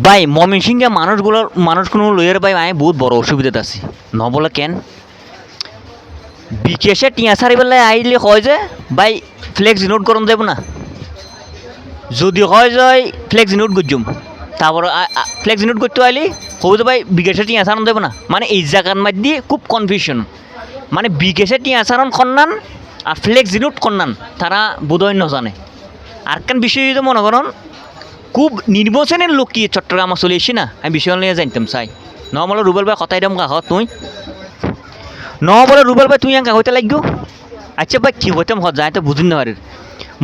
ভাই ময়মনসিংহে মানুষগুলো লইয়ের ভাই আমি বহুত বড় অসুবিধাতে আছি ন বলে কেন বিকেশে টিয়া সারি বেলায় আইলে হয় যে ভাই ফ্লেক্স নোট করুন যাব না যদি হয় যায় ফ্লেক্স নোট করছুম তারপর ফ্লেক্স নোট করতে আইলি হবু তো ভাই বিকেশে টিয়া সারণ দেব না মানে এই জায়গার মধ্যে খুব কনফিউশন মানে বিকেশে টিয়া সারণ কন্যান আর ফ্লেক্স নোট কন্যান তারা বোধহয় জানে আর কেন বিষয় যদি মনে করেন খুব নির্বাচনের লোক কি চট্টগ্রাম চলে এসি না আমি বিষয় নিয়ে জানতাম চাই ন বলে রুবেল ভাই কথাই দাম কাহ তুই ন বলে রুবেল ভাই তুই আঁকা হইতে লাগো আচ্ছা ভাই কী হইতাম হত যায় তো বুঝিন না পারে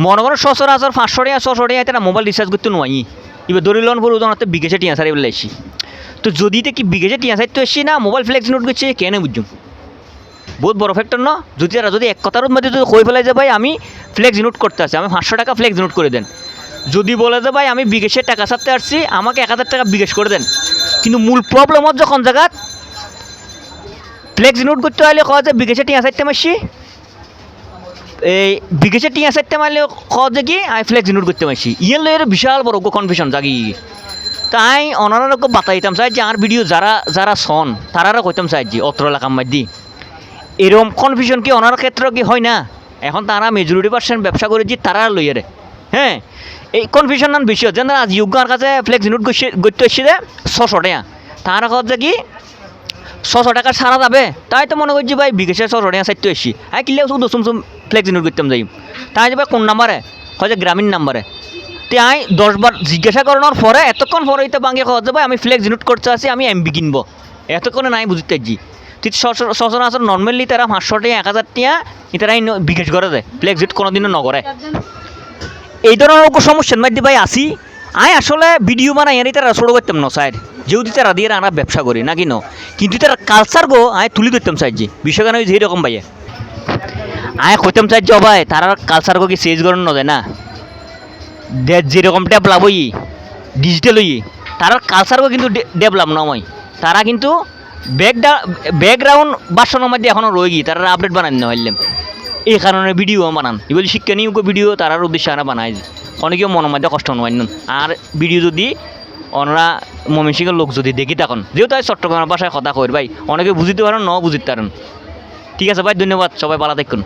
মনে করো 600 500 টাকা 600 টাকা এটা মোবাইল রিচার্জ করতে নয় এবার ধরে লোন পড়ে উদাহরণ বিকেশে টিয়া সারি বলে এসি তো যদি কি বিকেশে টিয়া সারি তো এসি না মোবাইল ফ্লেক্স নোট করছে কেন বুঝুম বহুত বড় ফ্যাক্টর না যদি তারা যদি এক কথার মধ্যে যদি কই ফেলাই যে ভাই আমি ফ্লেক্স নোট করতে আসি আমি 500 টাকা ফ্লেক্স নোট করে দেন যদি বলে যে ভাই আমি বিকেশে টাকা ছাড়তে আসছি আমাকে 1000 টাকা বিকেশ করে দেন কিন্তু মূল প্রবলেম হচ্ছে যখন জায়গা ফ্লেক্স নোট করতে হলে কয় যে বিকেশে টিয়া সারতে মারছি এই বিকেশে টিয়া সারতে মারলে কয় যে কি আমি ফ্লেক্স নোট করতে মারছি ইয়ে লইয়ের বিশাল বড় কনফিউশন জাগি তাই অনারা বাতাইতাম চাই যে আর ভিডিও যারা সন তারা কইতাম চাই যে অত্র এলাকার মধ্যে এরকম কনফিউশন কি ওনার ক্ষেত্রে কি হয় না এখন তারা মেজরিটি% ব্যবসা করে যে তারা লইয়ে রে হ্যাঁ এই কনফিউশন নান বেশি হচ্ছে না আজ ইউগার কাছে ফ্লেক্স নোট করতে এসে দে 600 টাকা তারা কথা কি 600 টাকা ছাড়া যাবে তাই তো মনে করছি ভাই বিকেশে 600 টাকা সাইতে এসি হ্যাঁ কিনলে শুধু সুম ফ্লেক্স নোট করতাম যাই তাই যে ভাই কোন নাম্বারে হয়তো গ্রামীণ নাম্বারে তাই 10 বার জিজ্ঞাসা করানোর পরে এতক্ষণ পরে এটা বাঙ্গে কথা ভাই আমি ফ্লেক্স নোট করতে আসি আমি এমবি কিনবো এতক্ষণে নাই বুঝতে জি সচরাচর নর্মালি তারা 500 টাকা 1000 টাকা এটারাই বিকাশ করে দেয় ফ্লেক্স নোট কোনোদিনও নগরে এই ধরনের সমস্যার মধ্যে ভাই আসি আয় আসলে ভিডিও বানাই আর তারা ছোটো করতাম না সাইড যেহেতু তারা দিয়ে আমরা ব্যবসা করি না কিনো কিন্তু তারা কালচার গো আয় তুলি ধরতাম চাই যে বিষয় কেন যেরকম ভাইয়া আয় কইতাম চাই যে ভাই তারা কালচার গো কি চেঞ্জ করেন না যায় না যেরকম ডেভেলপ হই ডিজিটাল হই তার কালচার গো কিন্তু ডেভেলপ নয় তারা কিন্তু ব্যাকগ্রাউন্ড বাসনের মধ্যে এখনও রয়ে গিয়ে তারা আপডেট বানান না হইলাম এই কারণে ভিডিও বানান এগুলি শিক্ষণীয় ভিডিও তারার উদ্দেশ্যে আমরা বানাই অনেকেও মনের মধ্যে কষ্ট নয় আর ভিডিও যদি ওনারা ময়মনসিংহের লোক যদি দেখি তখন যেহেতু চট্টগ্রামের ভাষায় কথা কই ভাই অনেকে বুঝতে পারেন ন বুঝতে পারেন ঠিক আছে ভাই ধন্যবাদ সবাই ভালো থাকুন